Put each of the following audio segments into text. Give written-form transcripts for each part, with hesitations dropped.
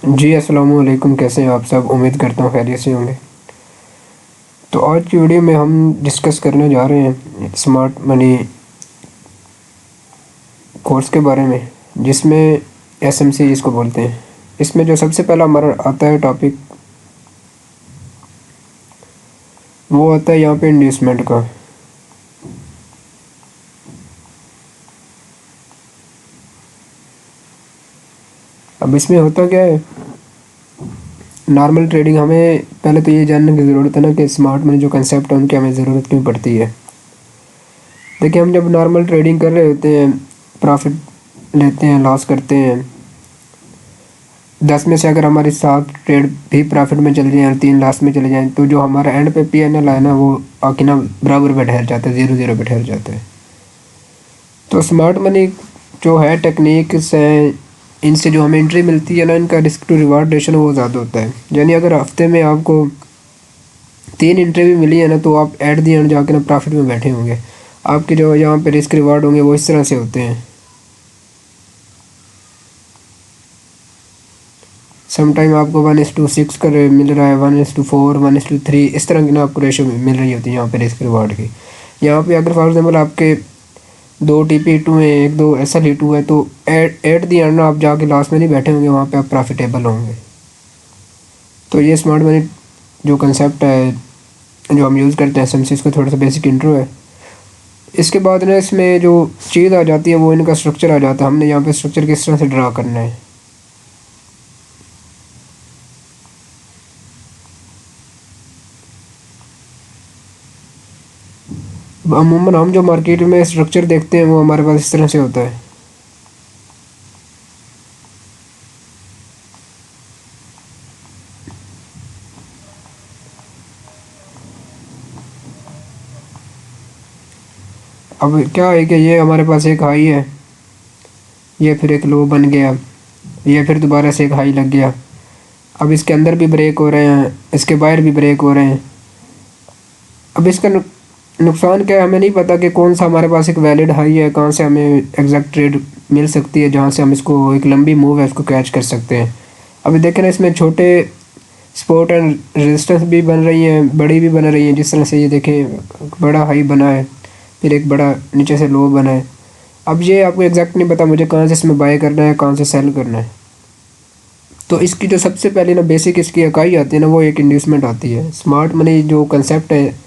जी अस्सलाम वालेकुम। कैसे हैं आप सब? उम्मीद करता हूँ खैरियत से होंगे। तो आज की वीडियो में हम डिस्कस करने जा रहे हैं स्मार्ट मनी कोर्स के बारे में, जिसमें एसएमसी जिसको बोलते हैं। इसमें जो सबसे पहला हमारा आता है टॉपिक, वो आता है यहाँ पे इन्वेस्टमेंट का। अब इसमें होता क्या है, नॉर्मल ट्रेडिंग, हमें पहले तो ये जानने की ज़रूरत है ना कि स्मार्ट मनी जो कंसेप्ट है उनकी हमें ज़रूरत क्यों पड़ती है। देखिए, हम जब नॉर्मल ट्रेडिंग कर रहे होते हैं, प्रॉफिट लेते हैं, लॉस करते हैं, 10 में से अगर हमारी 7 ट्रेड भी प्रॉफिट में चले जाएँ और 3 लॉस में चले जाएँ, तो जो हमारा एंड पे पीएनएल है ना, वो आके ना बराबर पे ठहर जाता है, 0-0 पे ठहर जाता है। तो स्मार्ट मनी जो है टेक्निक्स हैं, इनसे जो हमें एंट्री मिलती है ना, इनका रिस्क टू रिवार्ड रेशो वो ज़्यादा होता है। यानी अगर हफ्ते में आपको 3 एंट्री भी मिली है ना, तो आप एट दी एंड जाके ना प्रॉफिट में बैठे होंगे। आपके जो यहाँ पे रिस्क रिवार्ड होंगे वो इस तरह से होते हैं। समटाइम आपको 1:6 का मिल रहा है, 1:4, 1:3, इस तरह की ना आपको रेशो मिल रही होती है यहाँ पे रिस्क रिवार्ड की। यहाँ पे अगर फॉर एग्जाम्पल आपके 2 TP2 हैं, 1-2 SL2 है, तो एट दी एंड ना आप जाके लास्ट में नहीं बैठे होंगे, वहाँ पे आप प्रॉफिटेबल होंगे। तो ये स्मार्ट मनी जो कंसेप्ट है जो हम यूज़ करते हैं एसएमसी, इसका थोड़ा सा बेसिक इंट्रो है। इसके बाद ना इसमें जो चीज़ आ जाती है वो इनका स्ट्रक्चर आ जाता है। हमने यहाँ पे स्ट्रक्चर किस तरह से ड्रा करना है। अमूमन हम जो मार्केट में स्ट्रक्चर देखते हैं वो हमारे पास इस तरह से होता है। अब क्या है कि ये हमारे पास एक हाई है, ये फिर एक लो बन गया, ये फिर दोबारा से एक हाई लग गया। अब इसके अंदर भी ब्रेक हो रहे हैं, इसके बाहर भी ब्रेक हो रहे हैं। अब इसका नुकसान क्या है, हमें नहीं पता कि कौन सा हमारे पास एक वैलिड हाई है, कहाँ से हमें एग्जैक्ट ट्रेड मिल सकती है जहाँ से हम इसको, एक लंबी मूव है उसको कैच कर सकते हैं। अभी देखें ना, इसमें छोटे सपोर्ट एंड रेजिस्टेंस भी बन रही हैं, बड़ी भी बन रही हैं। जिस तरह से ये देखें, बड़ा हाई बना है, फिर एक बड़ा नीचे से लो बना है। अब ये आपको एग्जैक्ट नहीं पता मुझे कहाँ से इसमें बाय करना है, कहाँ से सेल करना है। तो इसकी जो सबसे पहले ना बेसिक इसकी इकाई आती है ना, वो एक इंड्यूसमेंट आती है। स्मार्ट मनी जो कंसेप्ट है,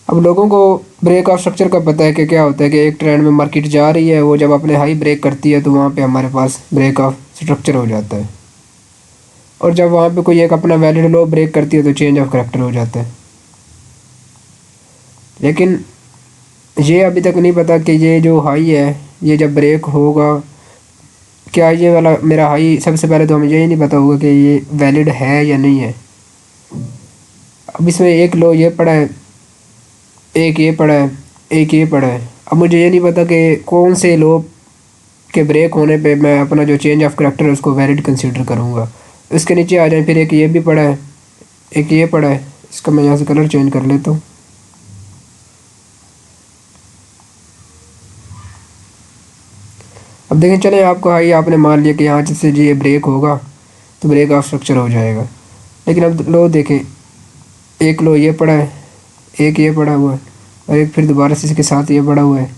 अब लोगों को ब्रेक ऑफ स्ट्रक्चर का पता है कि क्या होता है कि एक ट्रेंड में मार्केट जा रही है, वो जब अपने हाई ब्रेक करती है तो वहाँ पे हमारे पास ब्रेक ऑफ स्ट्रक्चर हो जाता है। और जब वहाँ पे कोई एक अपना वैलिड लो ब्रेक करती है तो चेंज ऑफ करैक्टर हो जाता है। लेकिन ये अभी तक नहीं पता कि ये जो हाई है, ये जब ब्रेक होगा, क्या ये वाला मेरा हाई, सबसे पहले तो हमें यही नहीं पता होगा कि ये वैलिड है या नहीं है। अब इसमें एक लो ये पड़ा है, एक ये पड़ा है, एक ये पड़ा है। अब मुझे ये नहीं पता कि कौन से लो के ब्रेक होने पे मैं अपना जो चेंज ऑफ करैक्टर है उसको वैलिड कंसीडर करूँगा। इसके नीचे आ जाए, फिर एक ये भी पड़ा है, एक ये पड़ा है। इसका मैं यहाँ से कलर चेंज कर लेता हूँ। अब देखें, चले आपको हाई आपने मान लिया कि यहाँ से ये ब्रेक होगा तो ब्रेक ऑफ स्ट्रक्चर हो जाएगा। लेकिन अब लो देखें, एक लो ये पड़ा है, एक ये पड़ा हुआ है, और एक फिर दोबारा से इसके साथ ये पड़ा हुआ है,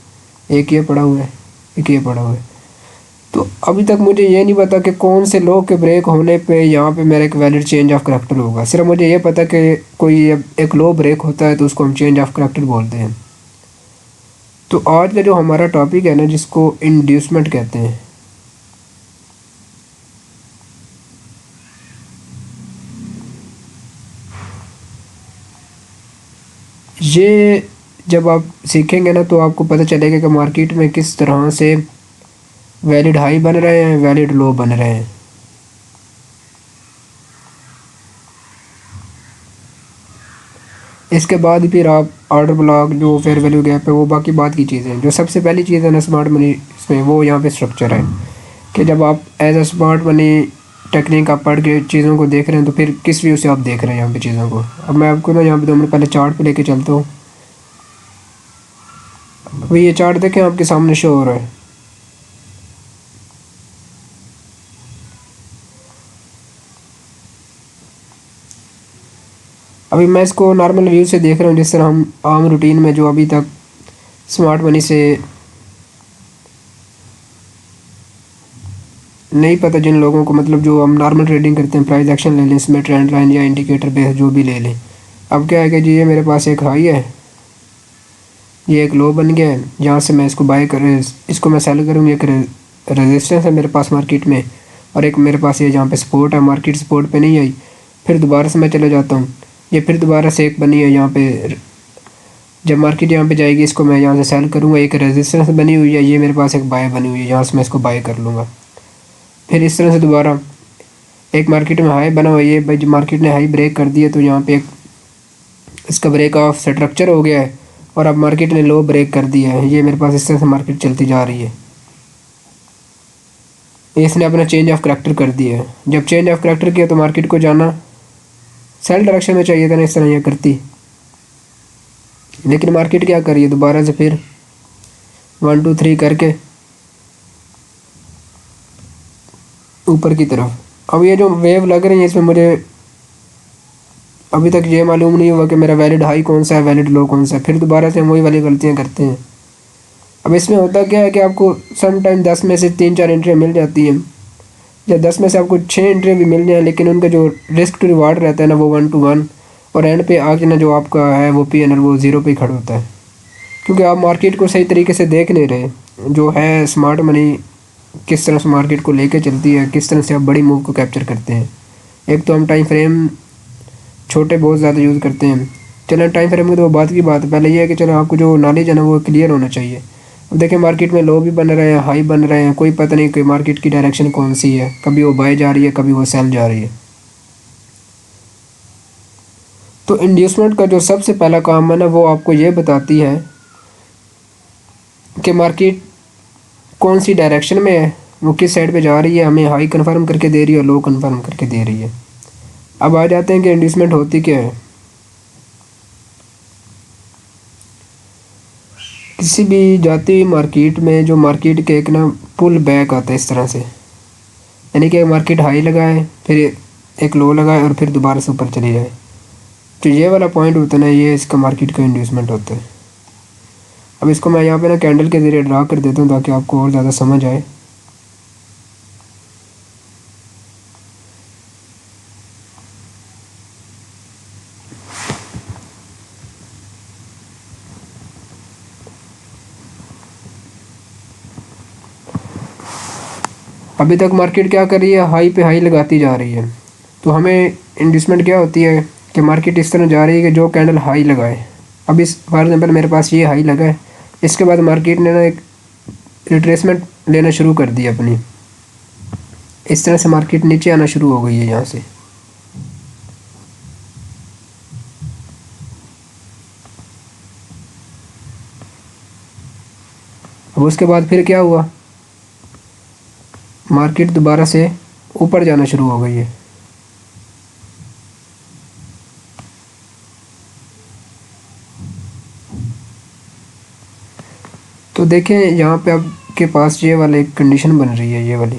एक ये पड़ा हुआ है, एक ये पड़ा हुआ है। तो अभी तक मुझे ये नहीं पता कि कौन से लो के ब्रेक होने पे यहाँ पे मेरा एक वैलिड चेंज ऑफ करैक्टर होगा। सिर्फ मुझे ये पता कि कोई एक लो ब्रेक होता है तो उसको हम चेंज ऑफ करैक्टर बोलते हैं। तो आज का जो हमारा टॉपिक है ना, जिसको इंड्यूसमेंट कहते हैं, ये जब आप सीखेंगे ना तो आपको पता चलेगा कि मार्केट में किस तरह से वैलिड हाई बन रहे हैं, वैलिड लो बन रहे हैं। इसके बाद फिर आप ऑर्डर ब्लॉक, जो फेयर वैल्यू गैप है, वो बाकी बात की चीज़ें हैं। जो सबसे पहली चीज़ है ना स्मार्ट मनी इसमें, वो यहाँ पे स्ट्रक्चर है कि जब आप as a smart money technique आप पढ़ के चीज़ों को देख रहे हैं तो फिर किस व्यू से आप देख रहे हैं यहाँ पे चीज़ों को। अब मैं आपको ना यहाँ पे 2 मिनट पहले चार्ट पे लेके चलता हूँ। अभी ये चार्ट देखें, आपके सामने शो हो रहा है। अभी मैं इसको नॉर्मल व्यू से देख रहा हूँ, जिस तरह हम आम रूटीन में जो अभी तक स्मार्ट मनी से नहीं पता जिन लोगों को, मतलब जो हम नॉर्मल ट्रेडिंग करते हैं, प्राइस एक्शन ले लें इसमें, ट्रेंड लाइन या इंडिकेटर बेस जो भी ले लें। अब क्या है कि जी ये मेरे पास एक हाई है, ये एक लो बन गया है, जहाँ से मैं इसको बाय कर, इसको मैं सेल करूँगी। एक रेजिस्टेंस है मेरे पास मार्केट में, और एक मेरे पास ये जहाँ पे सपोर्ट है, मार्केट सपोर्ट पे नहीं आई, फिर दोबारा से मैं चले जाता हूँ। ये फिर दोबारा से एक बनी है यहाँ पे, जब मार्केट यहाँ पे जाएगी इसको मैं यहाँ से सेल करूँगा। एक रेजिस्टेंस बनी हुई है, ये मेरे पास एक बाय बनी हुई है, यहाँ से मैं इसको बाय कर लूँगा। फिर इस तरह से दोबारा एक मार्केट में हाई बना हुआ है, ये भाई जब मार्केट ने हाई ब्रेक कर दिया तो यहाँ पे एक इसका ब्रेक ऑफ स्ट्रक्चर हो गया है, और अब मार्केट ने लो ब्रेक कर दिया है। ये मेरे पास इस तरह से मार्केट चलती जा रही है, इसने अपना चेंज ऑफ करैक्टर कर दिया है। जब चेंज ऑफ करैक्टर किया तो मार्केट को जाना सेल डायरेक्शन में चाहिए था ना, इस तरह ये करती, लेकिन मार्केट क्या कर रही है, दोबारा से फिर 1 2 3 करके ऊपर की तरफ। अब ये जो वेव लग रही है इसमें मुझे अभी तक ये मालूम नहीं हुआ कि मेरा वैलिड हाई कौन सा है, वैलिड लो कौन सा है। फिर दोबारा से हम वही वाली गलतियाँ करते हैं। अब इसमें होता क्या है कि आपको सम टाइम 10 में से 3 4 एंट्रियाँ मिल जाती हैं, या 10 में से आपको 6 एंट्रियाँ भी मिल जाएँ, लेकिन उनका जो रिस्क टू रिवार्ड रहता है ना वो 1 to 1, और एंड पे आके ना जो आपका है वो PNL वो ज़ीरो पे ही खड़ा होता है, क्योंकि आप मार्केट को सही तरीके से देख नहीं रहे। जो है स्मार्ट मनी किस तरह से मार्केट को लेके चलती है, किस तरह से आप बड़ी मूव को कैप्चर करते हैं। एक तो हम टाइम फ्रेम छोटे बहुत ज़्यादा यूज़ करते हैं। चलो टाइम फ्रेम की तो वो बात की बात है, पहले ये है कि चलो आपको जो नॉलेज है ना वो क्लियर होना चाहिए। अब देखें मार्केट में लो भी बन रहे हैं, हाई बन रहे हैं, कोई पता नहीं कि मार्केट की डायरेक्शन कौन सी है, कभी वो बाय जा रही है, कभी वो सेल जा रही है। तो इंड्यूसमेंट का जो सबसे पहला काम है ना वो आपको ये बताती है कि मार्केट कौन सी डायरेक्शन में है, वो किस साइड पे जा रही है, हमें हाई कन्फर्म करके दे रही है, लो कन्फर्म करके दे रही है। अब आ जाते हैं कि इंड्यूसमेंट होती क्या है। किसी भी जाती हुई मार्केट में जो मार्केट के एक ना पुल बैक आता है इस तरह से, यानी कि मार्केट हाई लगाए, फिर एक लो लगाए, और फिर दोबारा से ऊपर चली जाए। तो ये वाला पॉइंट होता है ना, ये इसका मार्केट का इंड्यूसमेंट होता है। अब इसको मैं यहाँ पे ना कैंडल के ज़रिए ड्रा कर देता हूँ ताकि आपको और ज़्यादा समझ आए। अभी तक मार्केट क्या कर रही है, हाई पे हाई लगाती जा रही है। तो हमें इंड्यूसमेंट क्या होती है कि मार्केट इस तरह जा रही है कि जो कैंडल हाई लगाए। अब इस फॉर एग्जांपल मेरे पास ये हाई लगा है, इसके बाद मार्केट ने ना एक रिट्रेसमेंट लेना शुरू कर दी अपनी, इस तरह से मार्केट नीचे आना शुरू हो गई है यहाँ से। अब उसके बाद फिर क्या हुआ, मार्केट दोबारा से ऊपर जाना शुरू हो गई है। तो देखें यहाँ पे आपके पास ये वाला एक कंडीशन बन रही है, ये वाली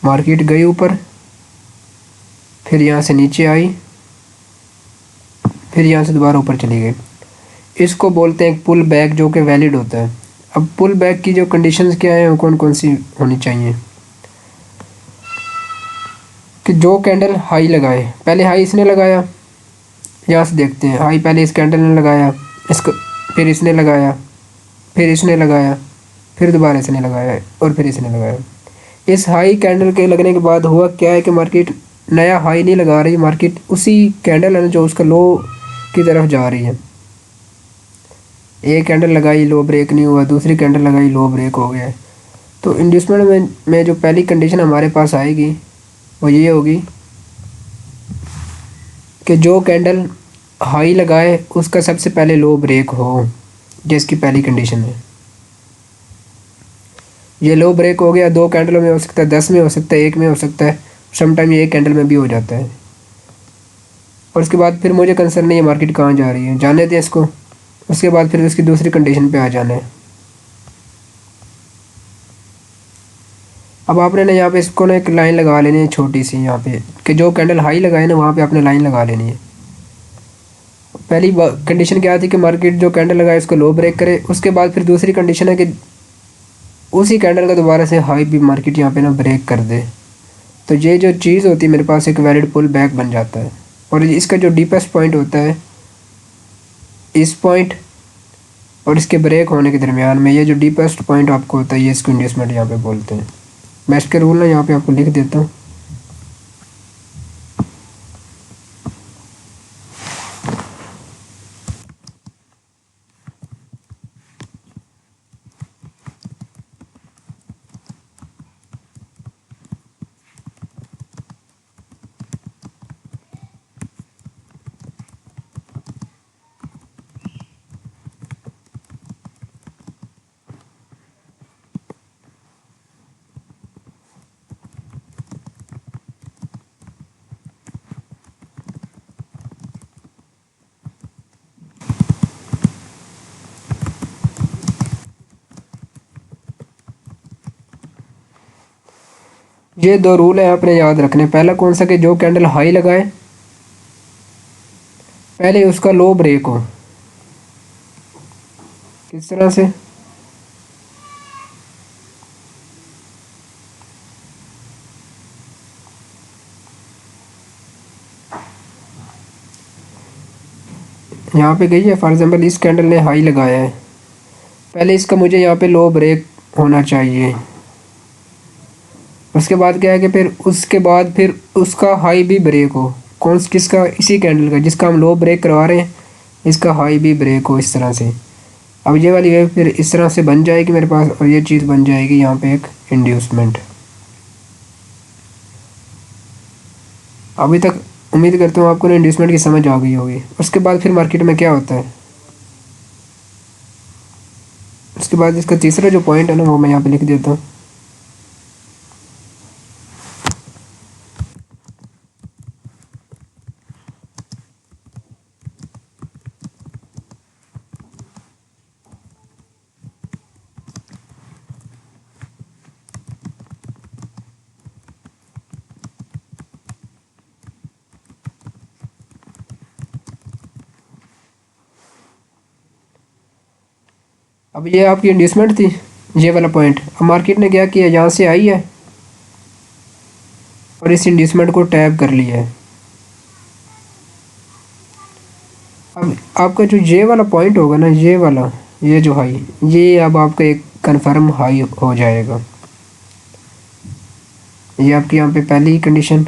मार्केट गई ऊपर, फिर यहाँ से नीचे आई, फिर यहाँ से दोबारा ऊपर चली गई। इसको बोलते हैं एक पुल बैक जो कि वैलिड होता है। अब पुल बैक की जो कंडीशंस क्या है, वो कौन कौन सी होनी चाहिए कि जो कैंडल हाई लगाए, पहले हाई इसने लगाया, यहाँ से देखते हैं हाई पहले इस कैंडल ने लगाया, इसको फिर इसने लगाया, फिर इसने लगाया, फिर दोबारा इसने लगाया, और फिर इसने लगाया। इस हाई कैंडल के लगने के बाद हुआ क्या है कि मार्केट नया हाई नहीं लगा रही, मार्केट उसी कैंडल है जो उसका लो की तरफ जा रही है। एक कैंडल लगाई, लो ब्रेक नहीं हुआ, दूसरी कैंडल लगाई, लो ब्रेक हो गया। तो इंड्यूसमेंट में जो पहली कंडीशन हमारे पास आएगी वो ये होगी कि जो कैंडल हाई लगाए उसका सबसे पहले लो ब्रेक हो, जिसकी पहली कंडीशन है। ये लो ब्रेक हो गया, 2 कैंडलों में हो सकता है, 10 में हो सकता है, 1 में हो सकता है, समटाइम ये एक कैंडल में भी हो जाता है। और उसके बाद फिर मुझे कंसर्न नहीं है मार्केट कहाँ जा रही है, जाने दें इसको। उसके बाद फिर उसकी दूसरी कंडीशन पे आ जाना है। अब आपने ना यहाँ पे इसको ना एक लाइन लगा लेनी है छोटी सी यहाँ पे, कि जो कैंडल हाई लगाए ना वहाँ पे आपने लाइन लगा लेनी है। पहली कंडीशन क्या थी कि मार्केट जो कैंडल लगाए उसको लो ब्रेक करे, उसके बाद फिर दूसरी कंडीशन है कि उसी कैंडल का दोबारा से हाई भी मार्केट यहाँ पे ना ब्रेक कर दे। तो ये जो चीज़ होती है मेरे पास एक वैलिड पुल बैक बन जाता है। और इसका जो डीपेस्ट पॉइंट होता है इस पॉइंट और इसके ब्रेक होने के दरमियान में, ये जो डीपेस्ट पॉइंट आपको होता है ये इसको इंड्यूसमेंट यहाँ पे बोलते हैं। मैं इसके रूल ना यहाँ पे आपको लिख देता हूँ। ये दो रूल है आपने याद रखने। पहला कौन सा कि जो कैंडल हाई लगाए पहले उसका लो ब्रेक हो। किस तरह से? यहाँ पे गई है फॉर एग्जांपल इस कैंडल ने हाई लगाया है, पहले इसका मुझे यहाँ पे लो ब्रेक होना चाहिए। उसके बाद क्या है कि फिर उसके बाद फिर उसका हाई भी ब्रेक हो। कौन किसका? इसी कैंडल का जिसका हम लो ब्रेक करवा रहे हैं, इसका हाई भी ब्रेक हो इस तरह से। अब ये वाली वेव फिर इस तरह से बन जाएगी मेरे पास, और ये चीज़ बन जाएगी यहाँ पे एक इंड्यूसमेंट। अभी तक उम्मीद करता हूँ आपको ना इंड्यूसमेंट की समझ आ गई होगी। उसके बाद फिर मार्केट में क्या होता है, उसके बाद इसका तीसरा जो पॉइंट है ना वो मैं यहाँ पे लिख देता हूँ। अब ये आपकी इंड्यूसमेंट थी, ये वाला पॉइंट। अब मार्केट ने क्या किया, यहाँ से आई है और इस इंड्यूसमेंट को टैप कर लिया है। अब आपका जो ये वाला पॉइंट होगा ना, ये वाला, ये जो हाई, ये अब आपका एक कन्फर्म हाई हो जाएगा। ये आपकी यहाँ पे पहली कंडीशन,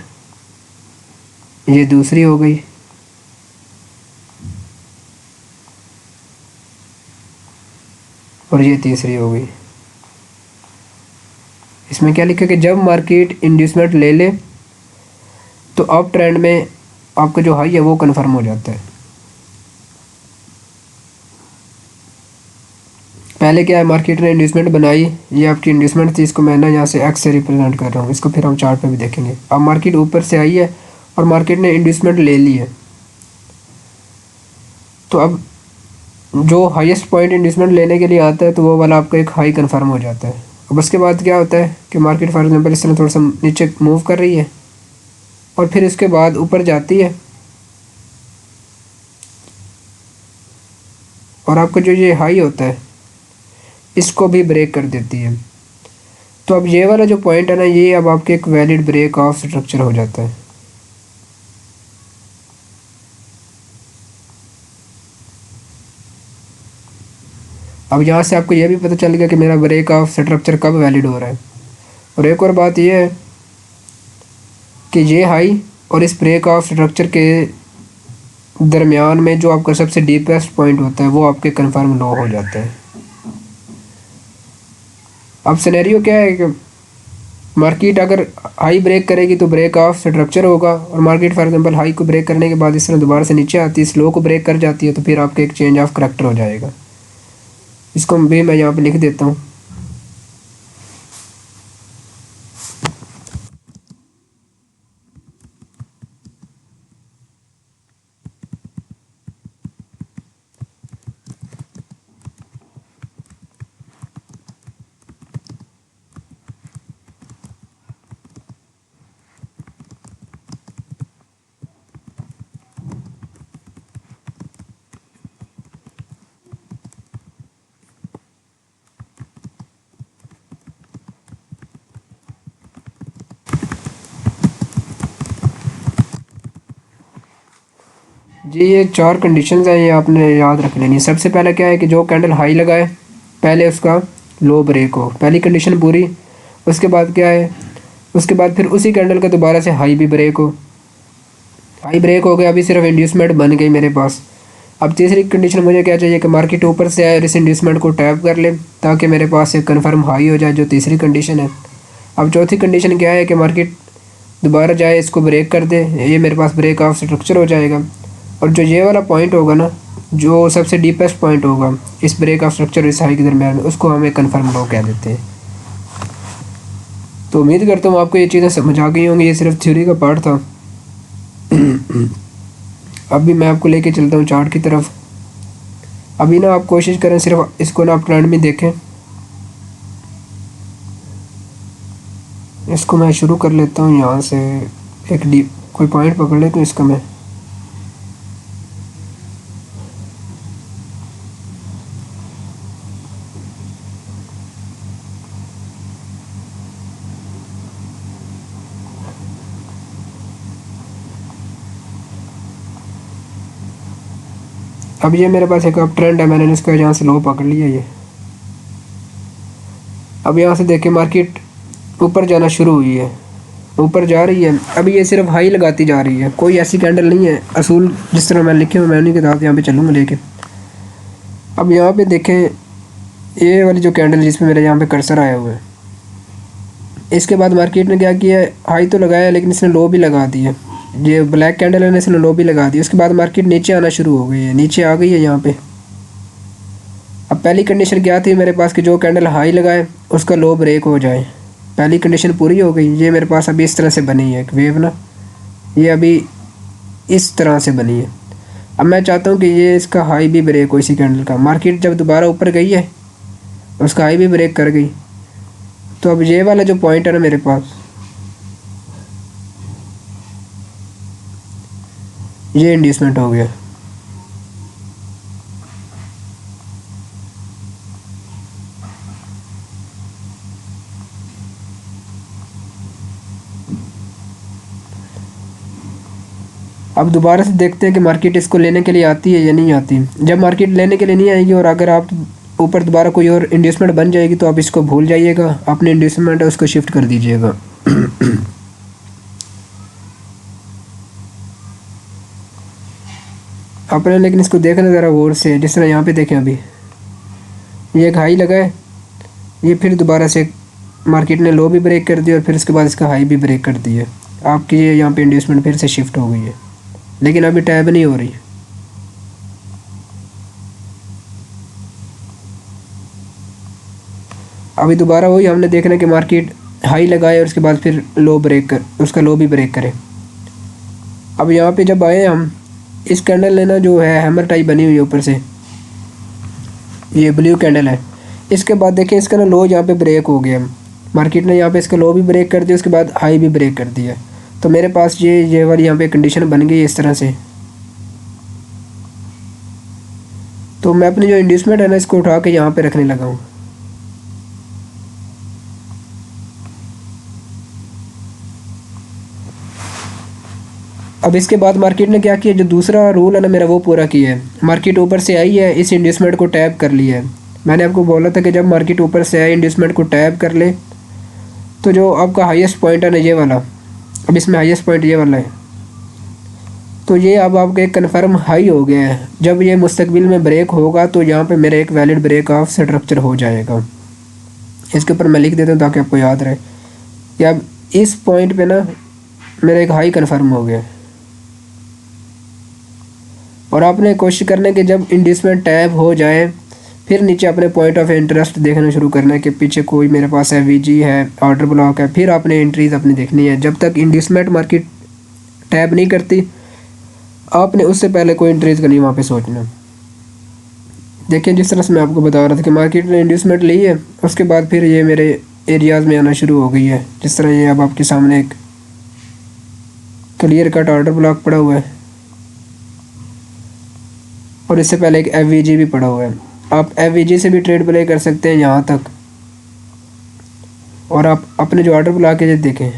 ये दूसरी हो गई, और ये तीसरी हो गई। इसमें क्या लिखा कि जब मार्केट इंड्यूसमेंट ले ले तो अप ट्रेंड में आपका जो हाई है वो कन्फर्म हो जाता है। पहले क्या है, मार्केट ने इंड्यूसमेंट बनाई, ये आपकी इंड्यूसमेंट थी, इसको मैं ना यहाँ से एक्स से रिप्रेजेंट कर रहा हूँ, इसको फिर हम चार्ट पे भी देखेंगे। अब मार्केट ऊपर से आई है और मार्केट ने इंड्यूसमेंट ले ली है, तो अब जो हाईएस्ट पॉइंट इंड्यूसमेंट लेने के लिए आता है तो वो वाला आपका एक हाई कन्फर्म हो जाता है। अब उसके बाद क्या होता है कि मार्केट फॉर एग्जांपल इस तरह थोड़ा सा नीचे मूव कर रही है और फिर इसके बाद ऊपर जाती है, और आपका जो ये हाई होता है इसको भी ब्रेक कर देती है। तो अब ये वाला जो पॉइंट है ना, ये अब आपके एक वैलिड ब्रेक ऑफ स्ट्रक्चर हो जाता है। अब यहाँ से आपको ये भी पता चल गया कि मेरा ब्रेक ऑफ स्ट्रक्चर कब वैलिड हो रहा है। और एक और बात ये है कि ये हाई और इस ब्रेक ऑफ स्ट्रक्चर के दरमियान में जो आपका सबसे डीपेस्ट पॉइंट होता है वो आपके कन्फर्म लो हो जाता है। अब सिनेरियो क्या है कि मार्केट अगर हाई ब्रेक करेगी तो ब्रेक ऑफ स्ट्रक्चर होगा, और मार्केट फॉर एग्जांपल हाई को ब्रेक करने के बाद इस तरह दोबारा से नीचे आती है, स्लो को ब्रेक कर जाती है, तो फिर आपका एक चेंज ऑफ करैक्टर हो जाएगा। इसको भी मैं यहाँ पे लिख देता हूँ। जी ये 4 कंडीशंस हैं, ये आपने याद रख लेनी है। सबसे पहले क्या है कि जो कैंडल हाई लगाए पहले उसका लो ब्रेक हो, पहली कंडीशन पूरी। उसके बाद क्या है, उसके बाद फिर उसी कैंडल का दोबारा से हाई भी ब्रेक हो। हाई ब्रेक हो गया, अभी सिर्फ इंड्यूसमेंट बन गई मेरे पास। अब तीसरी कंडीशन मुझे क्या चाहिए कि मार्केट ऊपर से आए और इस इंड्यूसमेंट को टैप कर ले ताकि मेरे पास एक कन्फर्म हाई हो जाए, जो तीसरी कंडीशन है। अब चौथी कंडीशन क्या है कि मार्केट दोबारा जाए, इसको ब्रेक कर दे, ये मेरे पास ब्रेक ऑफ स्ट्रक्चर हो जाएगा। और जो ये वाला पॉइंट होगा ना, जो सबसे डीपेस्ट पॉइंट होगा इस ब्रेक ऑफ स्ट्रक्चर इस हाई के दरम्यान में, उसको हम एक कन्फर्म लो कह देते हैं। तो उम्मीद करता हूँ आपको ये चीज़ें समझ आ गई होंगी, ये सिर्फ थ्योरी का पार्ट था। अभी मैं आपको लेके चलता हूँ चार्ट की तरफ। अभी ना आप कोशिश करें सिर्फ इसको ना आप ट्रेंड में देखें। इसको मैं शुरू कर लेता हूँ यहाँ से, एक डीप कोई पॉइंट पकड़ लेता हूँ इसका मैं। अब ये मेरे पास एक अप ट्रेंड है, मैंने इसका यहाँ से लो पकड़ लिया ये। अब यहाँ से देखें मार्केट ऊपर जाना शुरू हुई है, ऊपर जा रही है। अभी ये सिर्फ हाई लगाती जा रही है, कोई ऐसी कैंडल नहीं है। असूल जिस तरह मैं लिखे हुए मैं उन्हीं के साथ यहाँ पे चलूँगा लेके। अब यहाँ पे देखें ये वाली जो कैंडल जिसमें मेरे यहाँ पे कर्सर आया हुआ है, इसके बाद मार्केट ने क्या किया, हाई तो लगाया लेकिन इसने लो भी लगा दिया। ये ब्लैक कैंडल है, इसने लो भी लगा दी। उसके बाद मार्केट नीचे आना शुरू हो गई है, नीचे आ गई है यहाँ पे। अब पहली कंडीशन क्या थी मेरे पास कि जो कैंडल हाई लगाए उसका लो ब्रेक हो जाए, पहली कंडीशन पूरी हो गई। ये मेरे पास अभी इस तरह से बनी है एक वेव ना, ये अभी इस तरह से बनी है। अब मैं चाहता हूँ कि ये इसका हाई भी ब्रेक हो इसी कैंडल का। मार्केट जब दोबारा ऊपर गई है उसका हाई भी ब्रेक कर गई, तो अब ये वाला जो पॉइंट है ना मेरे पास, ये इंड्यूसमेंट हो गया। अब दोबारा से देखते हैं कि मार्केट इसको लेने के लिए आती है या नहीं आती। जब मार्केट लेने के लिए नहीं आएगी और अगर आप ऊपर दोबारा कोई और इंड्यूसमेंट बन जाएगी तो आप इसको भूल जाइएगा, अपने इंड्यूसमेंट है उसको शिफ्ट कर दीजिएगा। अपने लेकिन इसको देखना ज़रा गौर से, जिस तरह यहाँ पे देखें अभी ये एक हाई लगा है, ये फिर दोबारा से मार्केट ने लो भी ब्रेक कर दिया और फिर उसके बाद इसका हाई भी ब्रेक कर दिया। आपकी ये यहाँ पे इंड्यूसमेंट फिर से शिफ्ट हो गई है, लेकिन अभी टैब नहीं हो रही। अभी दोबारा वही हमने देखना कि मार्केट हाई लगाए और उसके बाद फिर लो ब्रेक कर, उसका लो भी ब्रेक करे। अब यहाँ पे जब आए हम, इस कैंडल ने ना जो है हैमर टाइप बनी हुई है ऊपर से, ये ब्लू कैंडल है। इसके बाद देखें इसका ना लो यहाँ पे ब्रेक हो गया, मार्केट ने यहाँ पे इसका लो भी ब्रेक कर दिया, उसके बाद हाई भी ब्रेक कर दिया। तो मेरे पास ये वाली यहाँ पे कंडीशन बन गई इस तरह से। तो मैं अपनी जो इंड्यूसमेंट है ना इसको उठा के यहाँ पे रखने लगा हूँ। अब इसके बाद मार्केट ने क्या किया, जो दूसरा रूल है ना मेरा वो पूरा किया है। मार्केट ऊपर से आई है, इस इंड्यूसमेंट को टैप कर लिया है। मैंने आपको बोला था कि जब मार्केट ऊपर से आए इंड्यूसमेंट को टैप कर ले तो जो आपका हाईएस्ट पॉइंट है ना ये वाला, अब इसमें हाईएस्ट पॉइंट ये वाला है, तो ये अब आपका एक कन्फर्म हाई हो गया है। जब ये मुस्तकबिल में ब्रेक होगा तो यहाँ पे मेरा एक वैलिड ब्रेक ऑफ स्ट्रक्चर हो जाएगा। इसके ऊपर मैं लिख देता हूँ ताकि आपको याद रहे कि अब इस पॉइंट पे ना मेरा एक हाई कन्फर्म हो गया। और आपने कोशिश करना है कि जब इंड्यूसमेंट टैप हो जाए फिर नीचे अपने पॉइंट ऑफ इंटरेस्ट देखना शुरू करना है कि पीछे कोई मेरे पास एवीजी है, ऑर्डर ब्लॉक है, फिर आपने एंट्रीज अपनी देखनी है। जब तक इंड्यूसमेंट मार्केट टैप नहीं करती आपने उससे पहले कोई एंट्रीज का नहीं वहाँ पे सोचना। देखिए जिस तरह से मैं आपको बता रहा था कि मार्केट ने इंड्यूसमेंट ली है, उसके बाद फिर ये मेरे एरियाज़ में आना शुरू हो गई है। जिस तरह ये अब आपके सामने एक क्लियर कट ऑर्डर ब्लॉक पड़ा हुआ है और इससे पहले एक एफवीजी भी पड़ा हुआ है। आप एफवीजी से भी ट्रेड प्ले कर सकते हैं यहाँ तक। और आप अपने जो ऑर्डर ब्लॉक के देखें,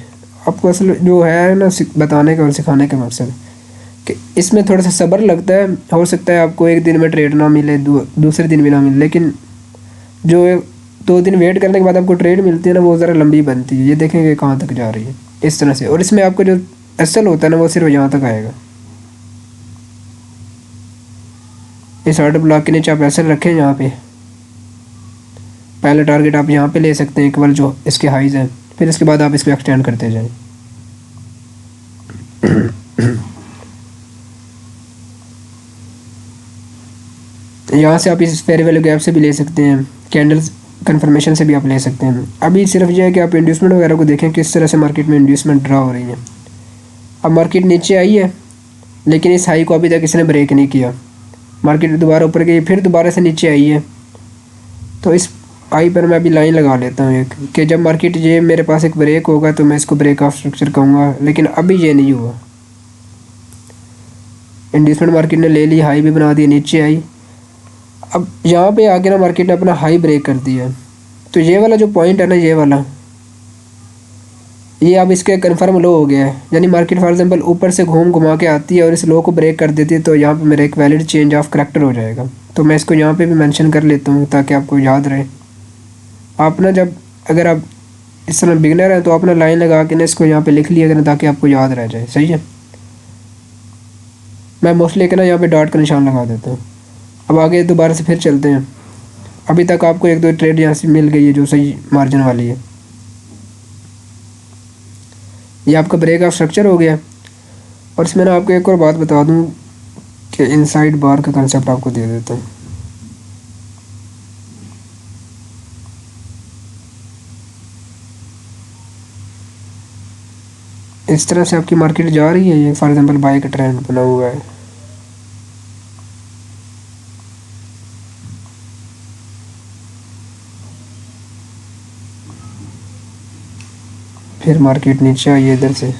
आपको असल जो है ना बताने का और सिखाने का मकसद कि इसमें थोड़ा सा सब्र लगता है, हो सकता है आपको एक दिन में ट्रेड ना मिले, दूसरे दिन भी ना मिले, लेकिन जो 2 दिन वेट करने के बाद आपको ट्रेड मिलती है ना, वो ज़रा लंबी बनती है। ये देखेंगे कहाँ तक जा रही है इस तरह से। और इसमें आपको जो असल होता है ना, वो सिर्फ यहाँ तक आएगा। इस ऑर्डर ब्लॉक के नीचे आप असल रखें, यहाँ पे पहला टारगेट आप यहाँ पे ले सकते हैं केवल जो इसके हाइज हैं, फिर इसके बाद आप इसको एक्सटेंड करते जाएं। यहाँ से आप इस फेयर वैल्यू गैप से भी ले सकते हैं, कैंडल्स कंफर्मेशन से भी आप ले सकते हैं। अभी सिर्फ ये है कि आप इंड्यूसमेंट वगैरह को देखें किस तरह से मार्केट में इंड्यूसमेंट ड्रा हो रही है। अब मार्केट नीचे आई है, लेकिन इस हाई को अभी तक इसने ब्रेक नहीं किया। मार्केट दोबारा ऊपर गई, फिर दोबारा से नीचे आई है। तो इस हाई पर मैं अभी लाइन लगा लेता हूँ एक, कि जब मार्केट ये मेरे पास एक ब्रेक होगा तो मैं इसको ब्रेक ऑफ स्ट्रक्चर कहूँगा, लेकिन अभी ये नहीं हुआ। इंड्यूसमेंट मार्केट ने ले ली, हाई भी बना दी, नीचे आई। अब यहाँ पे आके ना मार्केट ने अपना हाई ब्रेक कर दिया। तो ये वाला जो पॉइंट है ना, ये वाला, ये अब इसके कन्फर्म लो हो गया है। यानी मार्केट फॉर एग्जांपल ऊपर से घुमा के आती है और इस लो को ब्रेक कर देती है, तो यहाँ पे मेरा एक वैलिड चेंज ऑफ करैक्टर हो जाएगा। तो मैं इसको यहाँ पे भी मेंशन कर लेता हूँ ताकि आपको याद रहे। आप ना जब अगर आप इस तरह बिगनर हैं तो अपना लाइन लगा के ना इसको यहाँ पे लिख लिया करें ताकि आपको याद रह जाए। सही है। मैं मोस्टली ना यहाँ पे डॉट का निशान लगा देता हूँ। अब आगे दोबारा से फिर चलते हैं। अभी तक आपको 1-2 ट्रेड यहाँ से मिल गई है जो सही मार्जिन वाली है। ये आपका ब्रेक ऑफ स्ट्रक्चर हो गया। और इसमें ना आपको एक और बात बता दूं कि इनसाइड बार का कंसेप्ट आपको दे देता हूँ। इस तरह से आपकी मार्केट जा रही है, ये फॉर एग्जांपल बाय का ट्रेंड बना हुआ है। फिर मार्केट नीचे आई है इधर से,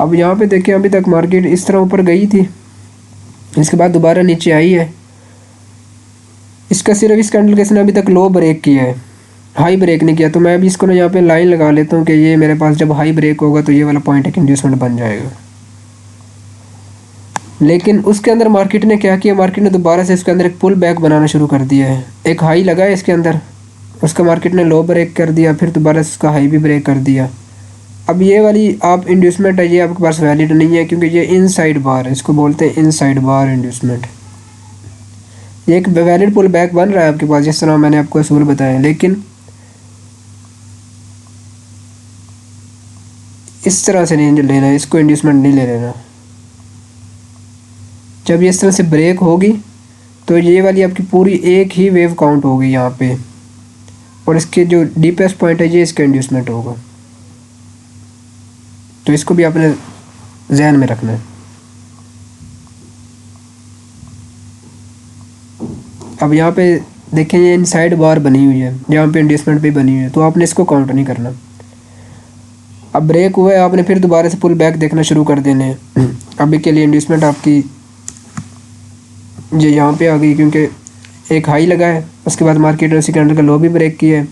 अब यहाँ पे देखें अभी तक मार्केट इस तरह ऊपर गई थी, इसके बाद दोबारा नीचे आई है। इसका सिर्फ इस कैंडल के इसने अभी तक लो ब्रेक किया है, हाई ब्रेक नहीं किया। तो मैं अभी इसको ना यहाँ पे लाइन लगा लेता हूँ कि ये मेरे पास जब हाई ब्रेक होगा तो ये वाला पॉइंट एक इंड्यूसमेंट बन जाएगा। लेकिन उसके अंदर मार्केट ने क्या किया, मार्केट ने दोबारा से इसके अंदर एक पुल बैक बनाना शुरू कर दिया है। एक हाई लगा है इसके अंदर, उसका मार्केट ने लो ब्रेक कर दिया, फिर दोबारा से उसका हाई भी ब्रेक कर दिया। अब ये वाली आप इंड्यूसमेंट है, ये आपके पास वैलिड नहीं है क्योंकि ये इनसाइड बार है, इसको बोलते हैं इनसाइड बार इंड्यूसमेंट। ये एक वैलिड पुल बैक बन रहा है आपके पास, जिस तरह मैंने आपको असूल बताया, लेकिन इस तरह से नहीं लेना है, इसको इंड्यूसमेंट नहीं ले लेना। जब ये इस तरह से ब्रेक होगी तो ये वाली आपकी पूरी एक ही वेव काउंट होगी यहाँ पे, और इसके जो डीपेस्ट पॉइंट है ये इसका इंड्यूसमेंट होगा। तो इसको भी आपने जहन में रखना है। अब यहाँ पे देखें ये इनसाइड बार बनी हुई है, यहाँ पे इंड्यूसमेंट भी बनी हुई है, तो आपने इसको काउंट नहीं करना। अब ब्रेक हुआ है, आपने फिर दोबारा से पुल बैक देखना शुरू कर देने हैं। अभी के लिए इंड्यूसमेंट आपकी ये यहाँ पे आ गई क्योंकि एक हाई लगा है, उसके बाद मार्केट ने उसी कैंडल का लो भी ब्रेक किया है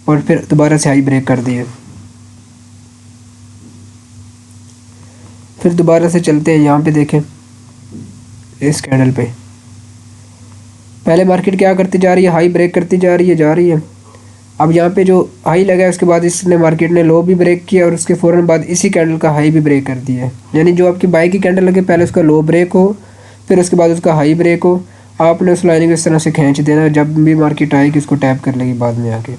और फिर दोबारा से हाई ब्रेक कर दिए। फिर दोबारा से चलते हैं, यहाँ पे देखें इस कैंडल पे पहले मार्केट क्या करती जा रही है, हाई ब्रेक करती जा रही है। अब यहाँ पे जो हाई लगा है उसके बाद इसने मार्केट ने लो भी ब्रेक किया और उसके फ़ौरन बाद इसी कैंडल का हाई भी ब्रेक कर दिया है। यानी जो आपकी बाई की कैंडल लगे पहले उसका लो ब्रेक हो, फिर उसके बाद उसका हाई ब्रेक हो, आपने उस लाइन को इस तरह से खींच देना, जब भी मार्केट आएगी उसको टैप कर लेगी बाद में आके।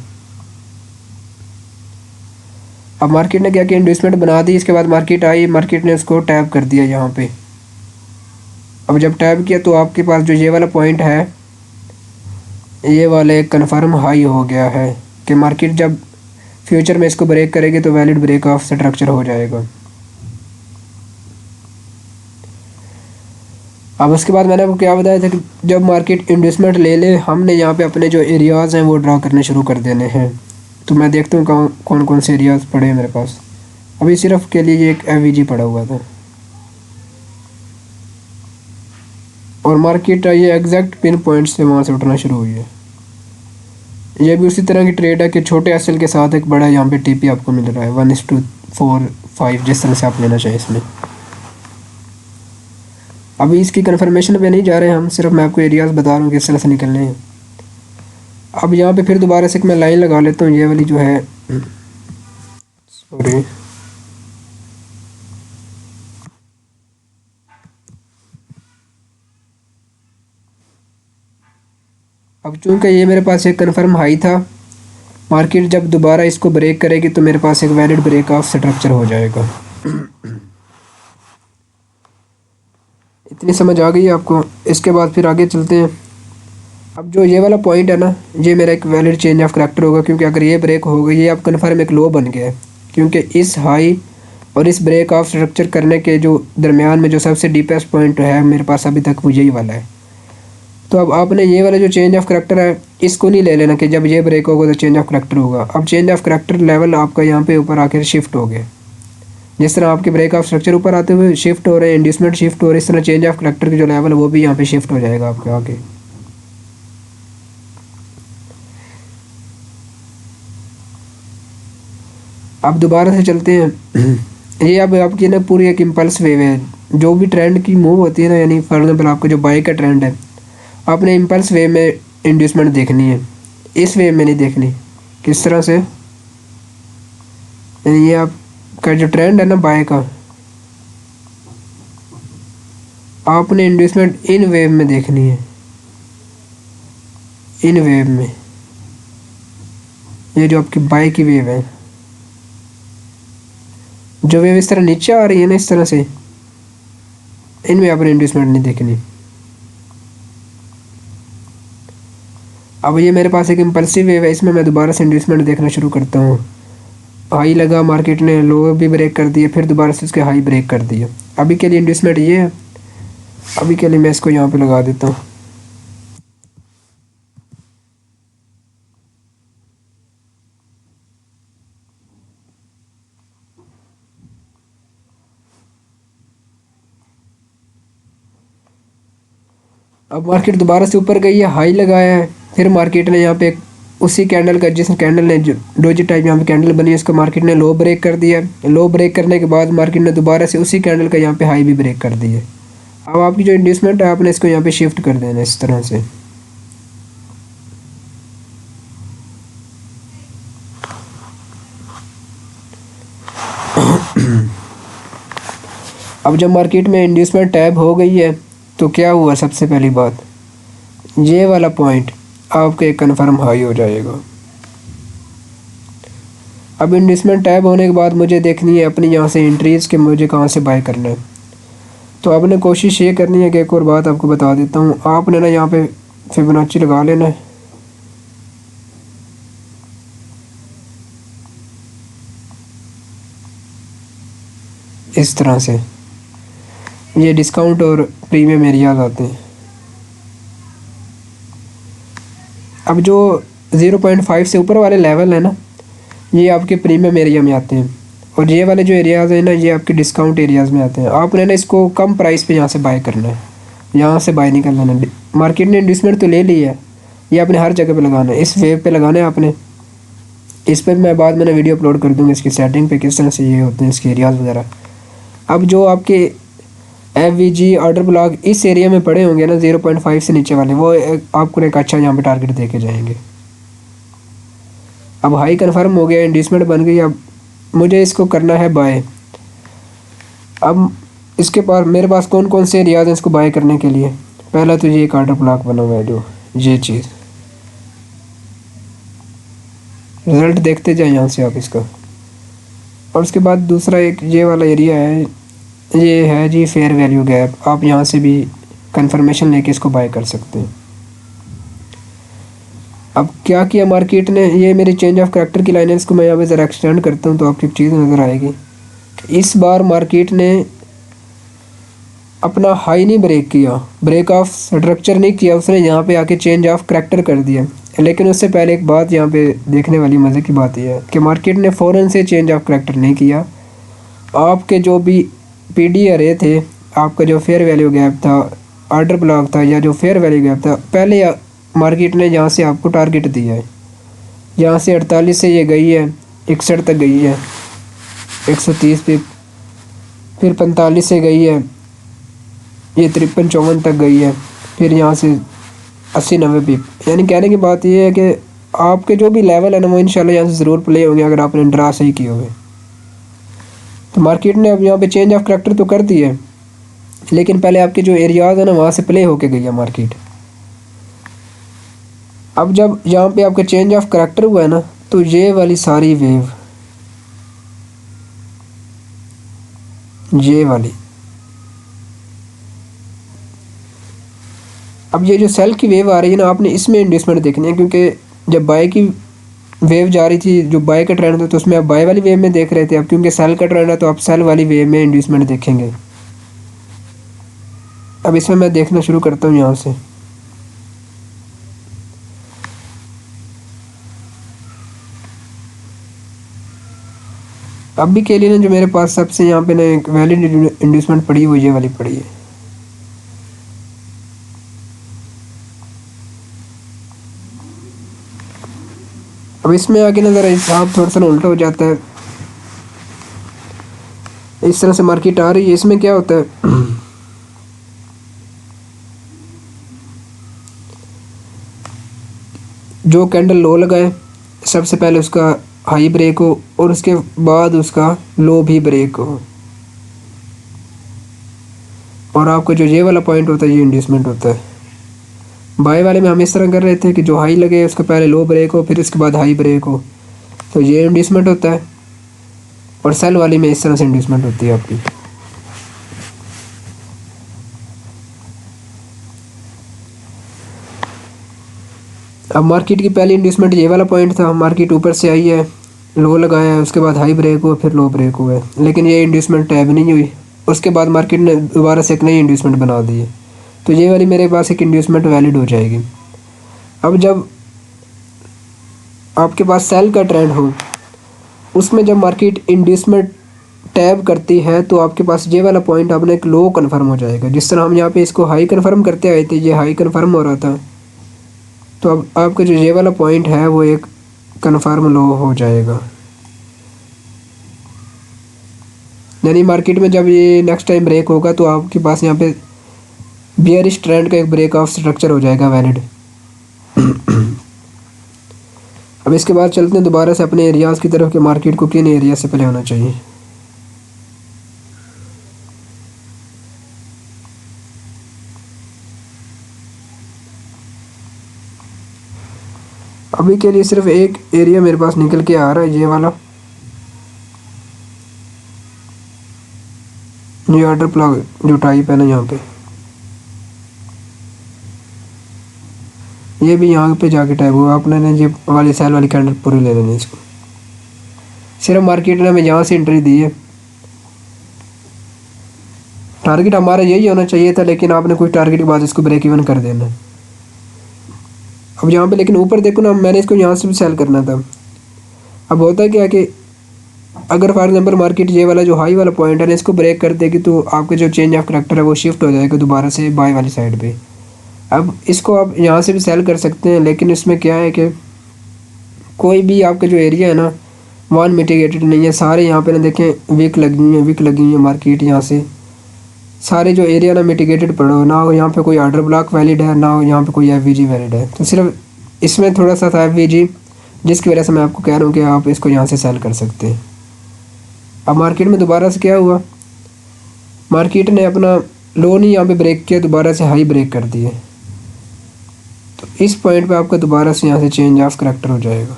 अब मार्केट ने क्या किया, इंड्यूसमेंट बना दी, इसके बाद मार्केट आई, मार्केट ने उसको टैप कर दिया यहाँ पे। अब जब टैप किया तो आपके पास जो ये वाला पॉइंट है, ये वाला एक कन्फर्म हाई हो गया है कि मार्केट जब फ्यूचर में इसको ब्रेक करेगी तो वैलिड ब्रेक ऑफ स्ट्रक्चर हो जाएगा। अब उसके बाद मैंने आपको क्या बताया था कि जब मार्केट इंड्यूसमेंट ले ले, हमने यहाँ पे अपने जो एरियाज़ हैं वो ड्रा करने शुरू कर देने हैं। तो मैं देखता हूँ कौन कौन से एरियाज़ पड़े हैं मेरे पास। अभी सिर्फ के लिए ये एक एवीजी पड़ा हुआ था और मार्केट ये एग्जैक्ट पिन पॉइंट से वहाँ से उठना शुरू हुई है। ये भी उसी तरह की ट्रेड है कि छोटे एसएल के साथ एक बड़ा यहाँ पे टीपी आपको मिल रहा है 1:4-5, जिस तरह से आप लेना चाहिए इसमें। अभी इसकी कन्फर्मेशन पे नहीं जा रहे हैं हम, सिर्फ मैं आपको एरियाज़ बता रहा हूँ किस तरह से निकलने हैं। अब यहाँ पे फिर दोबारा से मैं लाइन लगा लेता हूँ, ये वाली जो है, सॉरी, अब चूँकि ये मेरे पास एक कन्फर्म हाई था, मार्केट जब दोबारा इसको ब्रेक करेगी तो मेरे पास एक वैलिड ब्रेक ऑफ स्ट्रक्चर हो जाएगा। इतनी समझ आ गई आपको। इसके बाद फिर आगे चलते हैं। अब जो ये वाला पॉइंट है ना, ये मेरा एक वैलिड चेंज ऑफ करैक्टर होगा, क्योंकि अगर ये ब्रेक हो गई, ये अब कन्फर्म एक लो बन गया है, क्योंकि इस हाई और इस ब्रेक ऑफ स्ट्रक्चर करने के जो दरमियान में जो सबसे डीपेस्ट पॉइंट है मेरे पास अभी तक वो यही वाला है। तो अब आपने ये वाला जो चेंज ऑफ करैक्टर है इसको नहीं ले लेना कि जब ये ब्रेक होगा तो चेंज ऑफ करैक्टर होगा। अब चेंज ऑफ करैक्टर लेवल आपका यहाँ पे ऊपर आकर शिफ्ट हो गया। जिस तरह आपके ब्रेक ऑफ स्ट्रक्चर ऊपर आते हुए शिफ्ट हो रहे हैं, इंड्यूसमेंट शिफ्ट हो रहे हैं, इस तरह चेंज ऑफ करैक्टर की जो लेवल है वो भी यहाँ पे शिफ्ट हो जाएगा आपके आगे। अब दोबारा से चलते हैं। ये अब आपकी ना पूरी एक इम्पल्स वेव है। जो भी ट्रेंड की मूव होती है ना, यानी फॉर एग्जाम्पल आपका जो बाई का ट्रेंड है, आपने इम्पल्स वेव में इंड्यूसमेंट देखनी है, इस वेव में नहीं देखनी। किस तरह से, यानी ये आपका जो ट्रेंड है ना बाय का, आपने इंड्यूसमेंट इन वेव में देखनी है, इन वेव में। ये जो आपकी बाय की वेव है, जो वेव इस तरह नीचे आ रही है ना, इस तरह से, इनमें आपने इंड्यूसमेंट नहीं देखनी। अब ये मेरे पास एक इम्पल्सिव वेव है, इसमें मैं दोबारा से इंड्यूसमेंट देखना शुरू करता हूँ। हाई लगा, मार्केट ने लो भी ब्रेक कर दिया, फिर दोबारा से उसके हाई ब्रेक कर दिया। अभी के लिए इंड्यूसमेंट ये है, अभी के लिए मैं इसको यहाँ पे लगा देता हूँ। अब मार्केट दोबारा से ऊपर गई है, हाई लगाया है, फिर मार्केट ने यहाँ पे उसी कैंडल का, जिस कैंडल ने जो डोजी टाइप यहाँ पे कैंडल बनी है, इसको मार्केट ने लो ब्रेक कर दिया। लो ब्रेक करने के बाद मार्केट ने दोबारा से उसी कैंडल का यहाँ पे हाई भी ब्रेक कर दिया। अब आपकी जो इंड्यूसमेंट है आपने इसको यहाँ पे शिफ्ट कर देना इस तरह से। अब जब मार्केट में इंड्यूसमेंट टैब हो गई है तो क्या हुआ, सबसे पहली बात, ये वाला पॉइंट आपका एक कन्फर्म हाई हो जाएगा। अब इंड्यूसमेंट टैब होने के बाद मुझे देखनी है अपनी यहाँ से एंट्रीज के मुझे कहाँ से बाय करना है। तो आपने कोशिश ये करनी है कि एक और बात आपको बता देता हूँ, आपने ना यहाँ पे फिबोनाची लगा लेना है। इस तरह से ये डिस्काउंट और प्रीमियम एरियाज आते हैं। अब जो 0.5 से ऊपर वाले लेवल है ना, ये आपके प्रीमियम एरिया में आते हैं, और ये वाले जो एरियाज़ हैं ना, ये आपके डिस्काउंट एरियाज़ में आते हैं। आपने ना इसको कम प्राइस पे यहाँ से बाय करना है, यहाँ से बाय नहीं कर लेना। मार्केट ने इंड्यूसमेंट तो ले ली है, ये आपने हर जगह पे लगाना है, इस वेव पे लगाना है आपने। इस पर मैं बाद में ना वीडियो अपलोड कर दूँगा इसकी सेटिंग पे, किस तरह से ये होते हैं इसके एरियाज़ वगैरह। अब जो आपके FVG ऑर्डर ब्लॉक इस एरिया में पड़े होंगे ना 0.5 से नीचे वाले, वो आपको एक अच्छा यहाँ पे टारगेट दे के जाएंगे। अब हाई कन्फर्म हो गया, इंड्यूसमेंट बन गई, अब मुझे इसको करना है बाय। अब इसके पास मेरे पास कौन कौन से एरियाज हैं इसको बाय करने के लिए। पहला तो ये एक ऑर्डर ब्लॉक बना हुआ है, जो ये चीज़, रिज़ल्ट देखते जाए यहाँ से आप इसका। और उसके बाद दूसरा एक ये वाला एरिया है, ये है जी फेयर वैल्यू गैप। आप यहाँ से भी कंफर्मेशन लेके इसको बाय कर सकते हैं। अब क्या किया मार्केट ने, ये मेरी चेंज ऑफ करेक्टर की लाइन है, इसको मैं यहाँ पे ज़रा एक्सटेंड करता हूँ तो आपकी चीज़ नज़र आएगी। इस बार मार्केट ने अपना हाई नहीं ब्रेक किया, ब्रेक ऑफ स्ट्रक्चर नहीं किया, उसने यहाँ पे आके चेंज ऑफ करेक्टर कर दिया। लेकिन उससे पहले एक बात यहाँ पे देखने वाली मज़े की बात यह है कि मार्केट ने फ़ौरन से चेंज ऑफ करेक्टर नहीं किया। आपके जो भी पीडी अरे थे, आपका जो फेयर वैल्यू गैप था, ऑर्डर ब्लॉक था या जो फेयर वैल्यू गैप था, पहले मार्केट ने यहाँ से आपको टारगेट दिया है। यहाँ से 48 से ये गई है 61 तक गई है 130 पे, फिर 45 से गई है ये 53-54 तक गई है, फिर यहाँ से 80-90 पिप। यानी कहने की बात ये है कि आपके जो भी लेवल है ना वो इंशाल्लाह यहाँ से ज़रूर प्ले होंगे अगर आपने ड्रा सही किए हुए। तो मार्केट ने अब यहाँ पे चेंज ऑफ करेक्टर तो कर दी है, लेकिन पहले आपके जो एरियाज़ है ना वहाँ से प्ले होके गई है मार्केट। अब जब यहाँ पे आपका चेंज ऑफ करेक्टर हुआ है ना, तो ये वाली सारी वेव, ये वाली, अब ये जो सेल की वेव आ रही है ना, आपने इसमें इंड्यूसमेंट देखनी है, क्योंकि जब बाय की वेव जा रही थी, जो बाय का ट्रेंड था, तो उसमें आप बाय वाली वेव में देख रहे थे। अब क्योंकि सेल का ट्रेंड है तो आप सेल वाली वेव में इंड्यूसमेंट देखेंगे। अब इसमें मैं देखना शुरू करता हूँ यहाँ से। अभी के लिए ना जो मेरे पास सबसे यहाँ पे ना एक वैलिड इंड्यूसमेंट पड़ी है वो ये वाली पड़ी है। अब इसमें आगे ना ज़रा हिसाब थोड़ा सा उल्टा हो जाता है। इस तरह से मार्केट आ रही है, इसमें क्या होता है जो कैंडल लो लगाए सबसे पहले उसका हाई ब्रेक हो और उसके बाद उसका लो भी ब्रेक हो, और आपको जो ये वाला पॉइंट होता है ये इंड्यूसमेंट होता है। बाय वाले में हम इस तरह कर रहे थे कि जो हाई लगे उसके पहले लो ब्रेक हो फिर उसके बाद हाई ब्रेक हो, तो ये इंड्यूसमेंट होता है। और सेल वाली में इस तरह से इंड्यूसमेंट होती है आपकी। अब मार्केट की पहली इंड्यूसमेंट ये वाला पॉइंट था, मार्केट ऊपर से आई है, लो लगाया है, उसके बाद हाई ब्रेक हुआ फिर लो ब्रेक हुआ है, लेकिन ये इंड्यूसमेंट टैब नहीं हुई। उसके बाद मार्केट ने दोबारा से एक नई इंड्यूसमेंट बना दी है, तो ये वाली मेरे पास एक इंड्यूसमेंट वैलिड हो जाएगी। अब जब आपके पास सेल का ट्रेंड हो, उसमें जब मार्केट इंड्यूसमेंट टैब करती है तो आपके पास ये वाला पॉइंट अपना एक लो कन्फर्म हो जाएगा। जिस तरह हम यहाँ पे इसको हाई कन्फर्म करते आए थे, ये हाई कन्फर्म हो रहा था, तो अब आपका जो ये वाला पॉइंट है वो एक कन्फर्म लो हो जाएगा। यानी मार्केट में जब ये नेक्स्ट टाइम ब्रेक होगा तो आपके पास यहाँ पे बियरिश ट्रेंड का एक ब्रेक ऑफ स्ट्रक्चर हो जाएगा वैलिड। अब इसके बाद चलते हैं दोबारा से अपने एरियाज़ की तरफ कि मार्केट को किन एरिया से पहले होना चाहिए। अभी के लिए सिर्फ एक एरिया मेरे पास निकल के आ रहा है, ये वाला, ये ऑर्डर प्लग जो टाइप है ना यहाँ पे, ये भी यहाँ पे जाके टाइप हुआ। आपने ना ये वाली सेल वाली कैंडल पूरी ले लेनी इसको। सिर्फ मार्केट ने हमें यहाँ से एंट्री दी है, टारगेट हमारा यही होना चाहिए था, लेकिन आपने कुछ टारगेट के बाद इसको ब्रेक इवन कर देना है। अब यहाँ पे लेकिन ऊपर देखो ना, मैंने इसको यहाँ से भी सेल करना था। अब होता है क्या कि अगर फॉर एग्जांपल मार्केट ये वाला जो हाई वाला पॉइंट है ना इसको ब्रेक कर देगी तो आपके जो चेंज ऑफ करेक्टर है वो शिफ्ट हो जाएगा दोबारा से बाय वाली साइड पे। अब इसको आप यहाँ से भी सेल कर सकते हैं, लेकिन इसमें क्या है कि कोई भी आपका जो एरिया है ना वन मिटिगेटेड नहीं है। सारे यहाँ पे ना देखें विक लगी हुई है, विक लगी हुई है मार्केट, यहाँ से सारे जो एरिया ना मिटिगेटेड पड़ो ना, यहाँ पे कोई ऑर्डर ब्लॉक वैलिड है ना यहाँ पे कोई एफवीजी वैलिड है। तो सिर्फ इसमें थोड़ा सा था एफवीजी, जिसकी वजह से मैं आपको कह रहा हूँ कि आप इसको यहाँ से सेल कर सकते हैं। अब मार्केट में दोबारा से क्या हुआ, मार्केट ने अपना लो नहीं यहाँ पे ब्रेक किया, दोबारा से हाई ब्रेक कर दिए, तो इस पॉइंट पे आपका दोबारा से यहाँ से चेंज ऑफ करेक्टर हो जाएगा।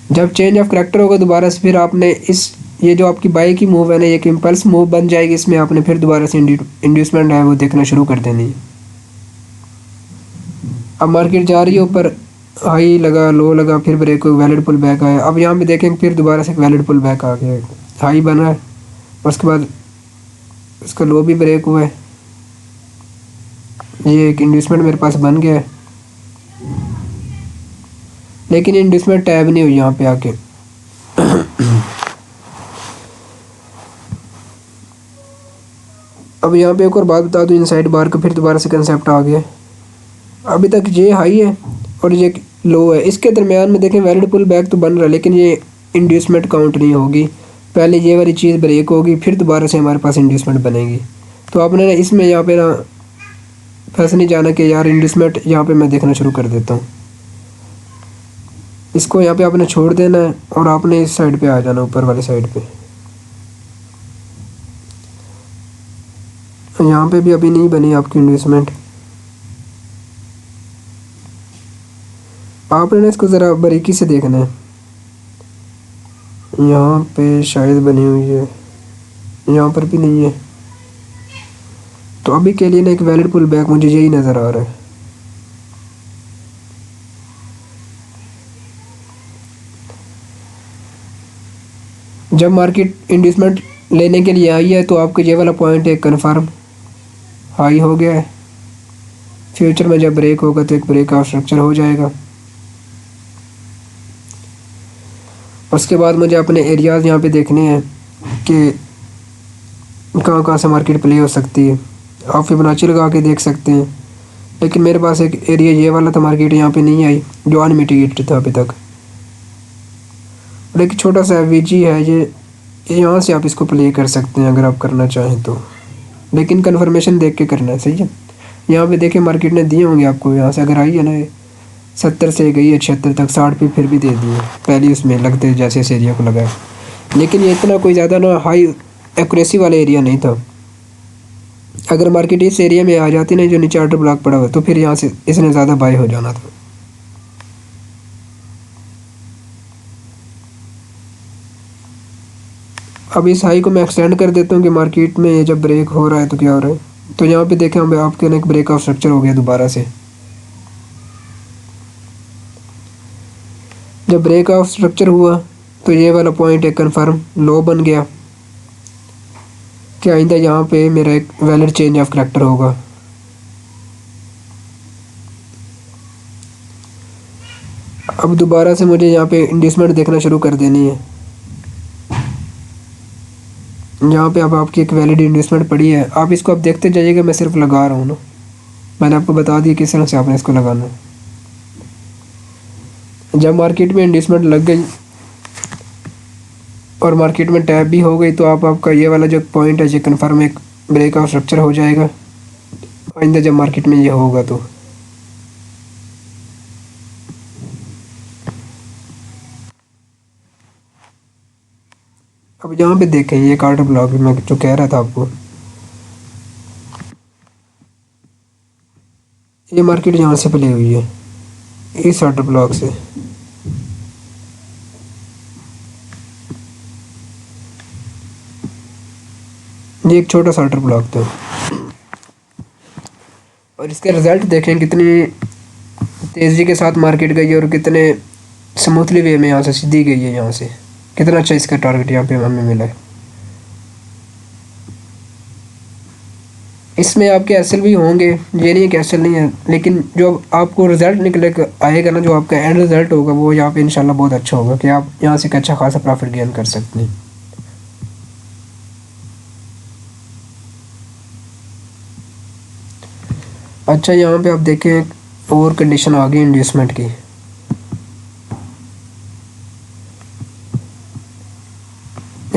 जब चेंज ऑफ करेक्टर होगा दोबारा से फिर आपने इस ये जो आपकी बाई की मूव है ना, ये एक इम्पल्स मूव बन जाएगी, इसमें आपने फिर दोबारा से इंड्यूसमेंट है वो देखना शुरू कर देनी है। अब मार्केट जा रही है ऊपर, हाई लगा, लो लगा, फिर ब्रेक हुई, वैलिड पुल बैक आया। अब यहाँ पे देखेंगे फिर दोबारा से एक वैलिड पुल बैक आ गया, हाई बना है, उसके बाद इसका लो भी ब्रेक हुआ है। ये एक इंड्यूसमेंट मेरे पास बन गया है, लेकिन इंड्यूसमेंट टैब नहीं हुई यहाँ पे आके। अब यहाँ पे एक और बात बता दूँ, इनसाइड बार का फिर दोबारा से कंसेप्ट आ गया। अभी तक ये हाई है और ये लो है, इसके दरमियान में देखें वैलिड पुल बैक तो बन रहा है, लेकिन ये इंड्यूसमेंट काउंट नहीं होगी। पहले ये वाली चीज़ ब्रेक होगी, फिर दोबारा से हमारे पास इंड्यूसमेंट बनेगी। तो आपने ना इसमें यहाँ पे ना फंस नहीं जाना कि यार इंड्यूसमेंट यहाँ पे मैं देखना शुरू कर देता हूँ। इसको यहाँ पे आपने छोड़ देना है और आपने इस साइड पे आ जाना, ऊपर वाली साइड पे। यहाँ पे भी अभी नहीं बनी आपकी इंड्यूसमेंट। आपने ना इसको ज़रा बारीकी से देखना है। यहाँ पे शायद बनी हुई है, यहाँ पर भी नहीं है। तो अभी के लिए ना एक वैलिड पुल बैक मुझे यही नज़र आ रहा है। जब मार्केट इंड्यूसमेंट लेने के लिए आई है तो आपका ये वाला पॉइंट एक कन्फर्म हाई हो गया है। फ्यूचर में जब ब्रेक होगा तो एक ब्रेक आउट स्ट्रक्चर हो जाएगा। उसके बाद मुझे अपने एरियाज़ यहाँ पे देखने हैं कि कहाँ कहाँ से मार्केट प्ले हो सकती है। आप फिबोनाची लगा के देख सकते हैं, लेकिन मेरे पास एक एरिया ये वाला था, मार्केट यहाँ पे नहीं आई जो अनमिटिगेटेड था अभी तक। और एक छोटा सा वीजी है, ये यहाँ से आप इसको प्ले कर सकते हैं अगर आप करना चाहें तो, लेकिन कन्फर्मेशन देख के करना है, सही है। यहाँ पे देखें मार्केट ने दिए होंगे आपको, यहाँ से अगर आई है ना 70 से गई है 76 तक, 60 पे फिर भी दे दिए पहले उसमें लगते जैसे इस एरिया को लगाए। लेकिन ये इतना कोई ज़्यादा ना हाई एक्यूरेसी वाला एरिया नहीं था। अगर मार्केट इस एरिया में आ जाती ना जो नीचे ऑर्डर ब्लॉक पड़ा हुआ, तो फिर यहाँ से इसने ज़्यादा बाय हो जाना था। अब इस हाई को मैं एक्सटेंड कर देता हूँ कि मार्केट में ये जब ब्रेक हो रहा है तो क्या हो रहा है। तो यहाँ पे देखें हम आपके ना एक ब्रेक ऑफ स्ट्रक्चर हो गया दोबारा से। जब ब्रेक ऑफ स्ट्रक्चर हुआ तो ये वाला पॉइंट एक कन्फर्म लो बन गया कि आइंदा यहाँ पे मेरा एक वैलिड चेंज ऑफ करैक्टर होगा। अब दोबारा से मुझे यहाँ पे इंड्यूसमेंट देखना शुरू कर देनी है। यहाँ पे अब आपकी एक वैलिड इंड्यूसमेंट पड़ी है, आप इसको अब देखते जाइएगा, मैं सिर्फ लगा रहा हूँ ना, मैंने आपको बता दिया किस तरह से आपने इसको लगाना है। जब मार्केट में इंड्यूसमेंट लग गई और मार्केट में टैप भी हो गई तो आपका ये वाला जो पॉइंट है ये कन्फर्म एक ब्रेक ऑफ स्ट्रक्चर हो जाएगा आइंदा जब मार्केट में ये होगा तो। अब यहाँ पे देखें ये कार्टर ब्लॉक मैं जो कह रहा था आपको, ये मार्केट यहाँ से प्ले हुई है इस ऑर्डर ब्लॉक से। ये एक छोटा सा ऑर्डर ब्लॉक था और इसके रिज़ल्ट देखें कितनी तेज़ी के साथ मार्केट गई है और कितने स्मूथली वे में यहाँ से सीधी गई है। यहाँ से कितना अच्छा इसका टारगेट यहाँ पे हमें मिला है। इसमें आपके एसएल भी होंगे, ये नहीं है कि एसएल नहीं है, लेकिन जो आपको रिज़ल्ट निकले आएगा ना, जो आपका एंड रिज़ल्ट होगा वो यहाँ पे इंशाल्लाह बहुत अच्छा होगा कि आप यहाँ से एक अच्छा खासा प्रॉफिट गेन कर सकते हैं। अच्छा यहाँ पे आप देखें और कंडीशन आ गई इंड्यूसमेंट की।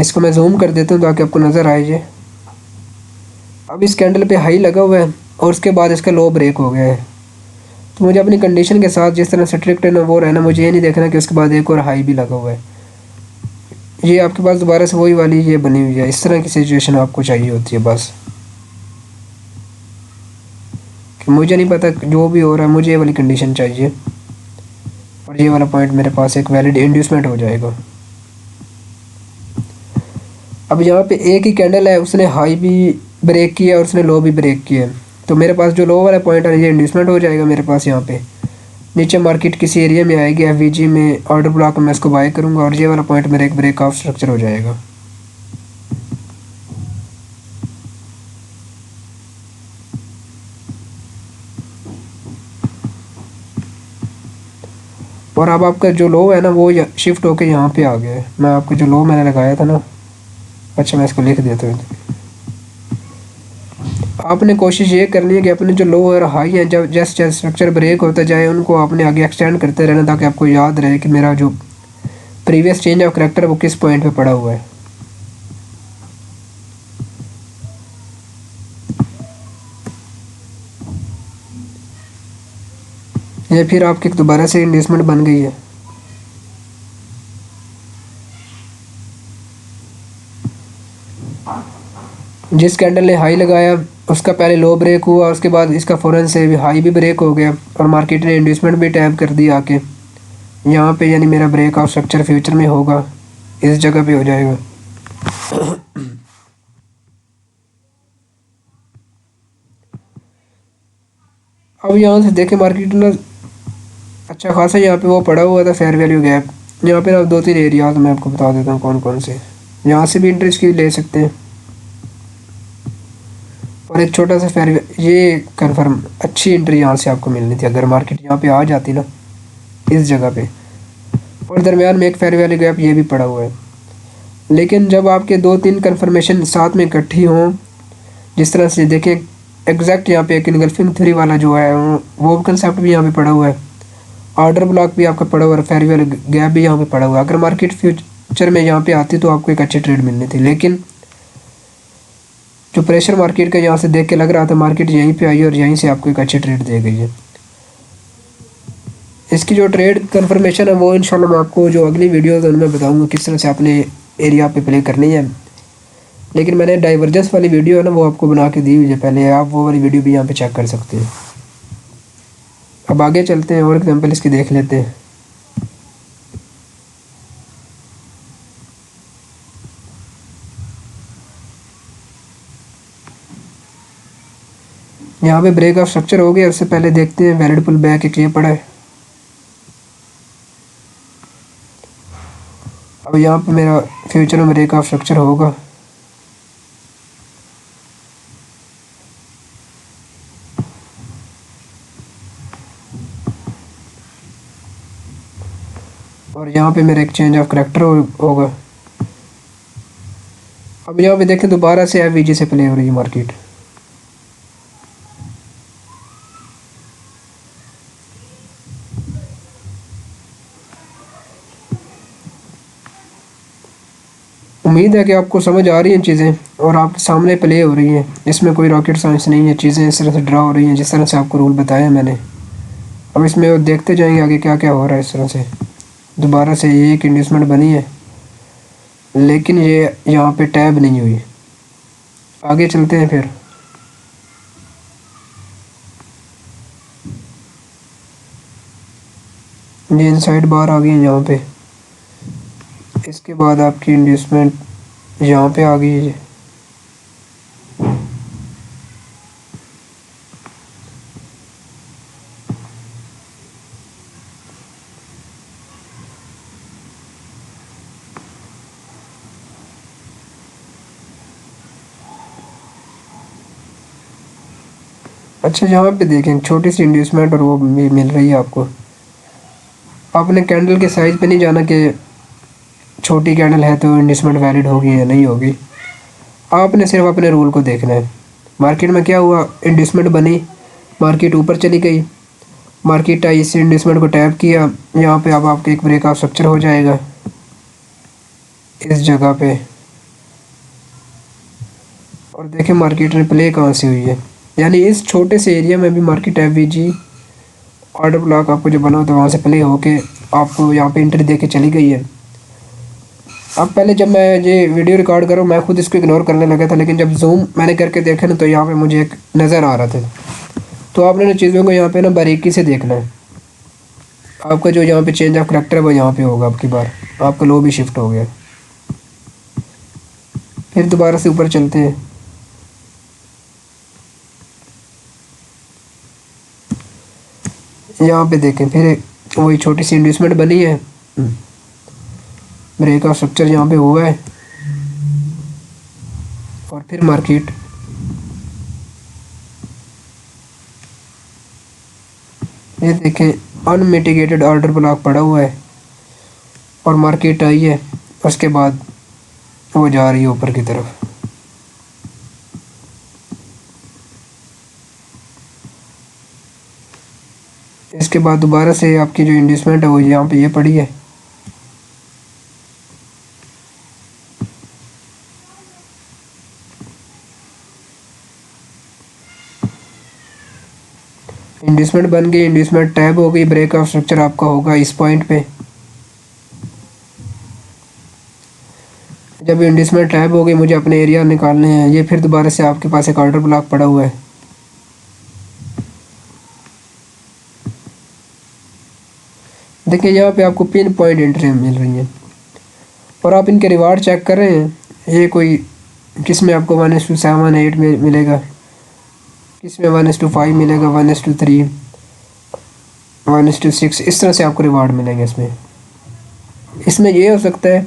इसको मैं जूम कर देता हूँ ताकि आपको नज़र आए ये। अब इस कैंडल पे हाई लगा हुआ है और उसके बाद इसका लो ब्रेक हो गया है। तो मुझे अपनी कंडीशन के साथ जिस तरह स्ट्रिक्ट है ना वो रहना, मुझे ये नहीं देखना कि उसके बाद एक और हाई भी लगा हुआ है। ये आपके पास दोबारा से वही वाली ये बनी हुई है, इस तरह की सिचुएशन आपको चाहिए होती है बस। कि मुझे नहीं पता जो भी हो रहा है, मुझे ये वाली कंडीशन चाहिए और ये वाला पॉइंट मेरे पास एक वैलिड इंड्यूसमेंट हो जाएगा। अब यहाँ पे एक ही कैंडल है, उसने हाई भी ब्रेक किया और उसने लो भी ब्रेक किया है। तो मेरे पास जो लो वाला पॉइंट है ये इंड्यूसमेंट हो जाएगा मेरे पास। यहाँ पे नीचे मार्केट किसी एरिया में आएगी एफवीजी में, ऑर्डर ब्लॉक में मैं इसको बाय करूँगा और ये वाला पॉइंट मेरा एक ब्रेक ऑफ स्ट्रक्चर हो जाएगा। और अब आपका जो लो है ना वो शिफ्ट होके यहाँ पे आ गया है। मैं आपको जो लो मैंने लगाया था ना, अच्छा मैं इसको लिख देता हूँ। आपने कोशिश ये करनी है कि अपने जो लो और हाई है, जब जैसे जैसे स्ट्रक्चर ब्रेक होता जाए उनको आपने आगे एक्सटेंड करते रहना, ताकि आपको याद रहे कि मेरा जो प्रीवियस चेंज ऑफ करैक्टर वो किस पॉइंट पे पड़ा हुआ है। ये फिर आपकी दोबारा से इन्वेस्टमेंट बन गई है। जिस कैंडल ने हाई लगाया उसका पहले लो ब्रेक हुआ, उसके बाद इसका फ़ौरन से भी हाई भी ब्रेक हो गया और मार्केट ने इन्वेस्टमेंट भी टैप कर दिया आके यहाँ पे। यानी मेरा ब्रेक ऑफ स्ट्रक्चर फ्यूचर में होगा, इस जगह पे हो जाएगा। अब यहाँ से देखें मार्केट ना अच्छा खासा यहाँ पे वो पड़ा हुआ था फेयर वैल्यू गैप। यहाँ पे ना दो तीन एरियाज मैं आपको बता देता हूँ कौन कौन से। यहाँ से भी इंटरेस्ट की ले सकते हैं और एक छोटा सा फेयर ये कंफर्म अच्छी एंट्री यहाँ से आपको मिलनी थी अगर मार्केट यहाँ पे आ जाती ना इस जगह पे। और दरमियान में एक फेयर वैल्यू गैप ये भी पड़ा हुआ है। लेकिन जब आपके दो तीन कंफर्मेशन साथ में इकट्ठी हों, जिस तरह से देखें एग्जैक्ट यहाँ पे एक इनगल्फिंग थ्योरी वाला जो है वो कंसेप्ट भी यहाँ पे पड़ा हुआ है, ऑर्डर ब्लॉक भी आपका पड़ा हुआ है, फेयर वैल्यू गैप भी यहाँ पे पड़ा हुआ है। अगर मार्केट फ्यूचर में यहाँ पे आती तो आपको एक अच्छी ट्रेड मिलनी थी। लेकिन जो प्रेशर मार्केट का यहाँ से देख के लग रहा था मार्केट यहीं पे आई और यहीं से आपको एक अच्छी ट्रेड दे गई है। इसकी जो ट्रेड कंफर्मेशन है वो इंशाल्लाह मैं आपको जो अगली वीडियोज़ है उनमें बताऊँगा किस तरह से आपने एरिया पे प्ले करनी है। लेकिन मैंने डाइवर्जेंस वाली वीडियो है ना वो आपको बना के दी हुई है पहले, आप वो वाली वीडियो भी यहाँ पे चेक कर सकते हैं। अब आगे चलते हैं और एग्जांपल इसकी देख लेते हैं। यहाँ पे ब्रेक ऑफ स्ट्रक्चर हो गया, उससे पहले देखते हैं वैलिड पुल बैक एक ये पड़ा है। अब यहाँ पे मेरा फ्यूचर में ब्रेक ऑफ स्ट्रक्चर होगा। और यहाँ पे मेरा एक चेंज ऑफ करैक्टर होगा। अब यहाँ पे देखें दोबारा से एफवीजी से प्ले हो रही है मार्केट। उम्मीद है कि आपको समझ आ रही हैं चीज़ें और आप सामने प्ले हो रही हैं। इसमें कोई रॉकेट साइंस नहीं है, चीज़ें इस तरह से ड्रा हो रही हैं जिस तरह से आपको रूल बताया मैंने। अब इसमें वो देखते जाएंगे आगे क्या क्या हो रहा है। इस तरह से दोबारा से ये एक इंड्यूसमेंट बनी है लेकिन ये यहाँ पे टैब नहीं हुई। आगे चलते हैं फिर। ये इनसाइड बार आ गई है यहाँ पे। इसके बाद आपकी इंड्यूसमेंट यहाँ पे आ गई है। अच्छा यहाँ पे देखें छोटी सी इंड्यूसमेंट और वो मिल रही है आपको। आपने कैंडल के साइज़ पे नहीं जाना कि छोटी कैंडल है तो इंड्यूसमेंट वैलिड होगी या नहीं होगी। आपने सिर्फ अपने रूल को देखना है। मार्केट में क्या हुआ, इंड्यूसमेंट बनी, मार्केट ऊपर चली गई, मार्केट आई, इस इंड्यूसमेंट को टैप किया, यहाँ पे अब आपके एक ब्रेक ऑफ स्ट्रक्चर हो जाएगा इस जगह पे। और देखें मार्केट ने प्ले कहाँ से हुई है, यानी इस छोटे से एरिया में भी मार्केट एफवीजी ऑर्डर ब्लॉक आपको जो बना होता है वहाँ से प्ले होके आपको यहाँ पे एंट्री दे के चली गई है। अब पहले जब मैं ये वीडियो रिकॉर्ड करूँ मैं खुद इसको इग्नोर करने लगा था, लेकिन जब जूम मैंने करके देखा ना तो यहाँ पे मुझे एक नज़र आ रहा था। तो आपने ना चीज़ों को यहाँ पे ना बारीकी से देखना है। आपका जो यहाँ पे चेंज ऑफ करैक्टर है वो यहाँ पे होगा। आपकी बार आपका लो भी शिफ्ट हो गया। फिर दोबारा से ऊपर चलते हैं। यहाँ पे देखें फिर वही छोटी सी इंड्यूसमेंट बनी है, ब्रेक का स्ट्रक्चर यहाँ पे हुआ है, और फिर मार्केट ये देखें अनमिटिगेटेड ऑर्डर ब्लॉक पड़ा हुआ है और मार्केट आई है, उसके बाद वो जा रही है ऊपर की तरफ। इसके बाद दोबारा से आपकी जो इन्वेस्टमेंट है वो यहाँ पे ये पड़ी है। इन्वेस्टमेंट बन गई, इन्वेस्टमेंट टैब हो गई, ब्रेक ऑफ स्ट्रक्चर आपका होगा इस पॉइंट पे। जब इन्वेस्टमेंट टैब हो गई, मुझे अपने एरिया निकालने हैं। ये फिर दोबारा से आपके पास एक ऑर्डर ब्लॉक पड़ा हुआ है। देखिए यहाँ पे आपको पिन पॉइंट एंट्री मिल रही है और आप इनके रिवार्ड चेक कर रहे हैं। ये कोई किस में आपको 1:7 8 में मिलेगा, किस में 1:5 मिलेगा, 1:3, 1:6, इस तरह से आपको रिवार्ड मिलेंगे। इसमें ये हो सकता है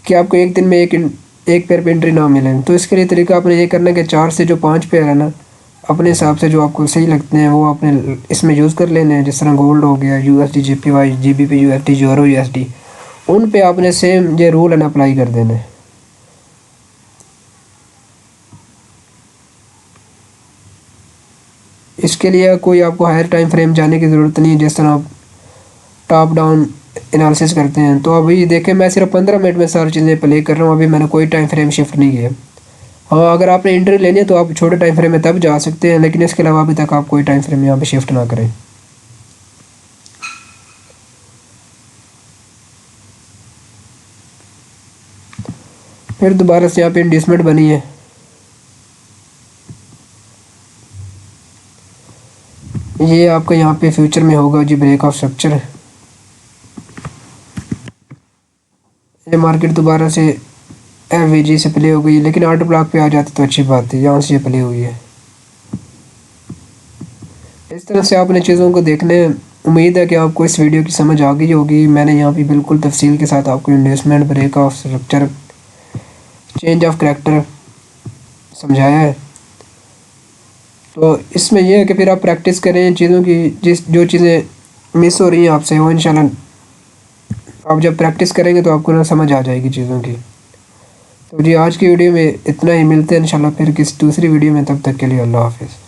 कि आपको एक दिन में एक पेयर पे एंट्री ना मिले। तो इसके लिए तरीका आपने ये करना है कि 4 से जो 5 पेयर है ना, अपने हिसाब से जो आपको सही लगते हैं वो आपने इसमें यूज़ कर लेने हैं। जिस तरह गोल्ड हो गया, USD JPY, GBP USD, euro USD, उन पे आपने सेम ये रूल एंड अप्लाई कर देना है। इसके लिए कोई आपको हायर टाइम फ्रेम जाने की ज़रूरत नहीं है। जिस तरह आप टॉप डाउन एनालिसिस करते हैं, तो अभी देखें मैं सिर्फ 15 मिनट में सारी चीज़ें प्ले कर रहा हूँ। अभी मैंने कोई टाइम फ्रेम शिफ्ट नहीं किया। हाँ, अगर आपने एंट्री लेनी है तो आप छोटे टाइम फ्रेम में तब जा सकते हैं, लेकिन इसके अलावा अभी तक आप कोई टाइम फ्रेम यहाँ पे शिफ्ट ना करें। फिर दोबारा से यहाँ पे इन्वेस्टमेंट बनी है। ये आपका यहाँ पे फ्यूचर में होगा जी ब्रेक ऑफ स्ट्रक्चर। ये मार्केट दोबारा से FVG से प्ले हो गई, लेकिन ऑर्डर ब्लॉक पे आ जाती तो अच्छी बात है। यहाँ से ये प्ले हुई है। इस तरह से आपने चीज़ों को देखने। उम्मीद है कि आपको इस वीडियो की समझ आ गई होगी। मैंने यहाँ पे बिल्कुल तफसील के साथ आपको investment, break of structure, change of character समझाया है। तो इसमें यह है कि फिर आप प्रैक्टिस करें चीज़ों की। जो चीज़ें मिस हो रही हैं आपसे, वो इंशाल्लाह आप जब प्रैक्टिस करेंगे तो आपको ना समझ आ जाएगी चीज़ों की। तो जी आज की वीडियो में इतना ही। मिलते हैं इंशाल्लाह फिर किसी दूसरी वीडियो में। तब तक के लिए अल्लाह हाफिज़।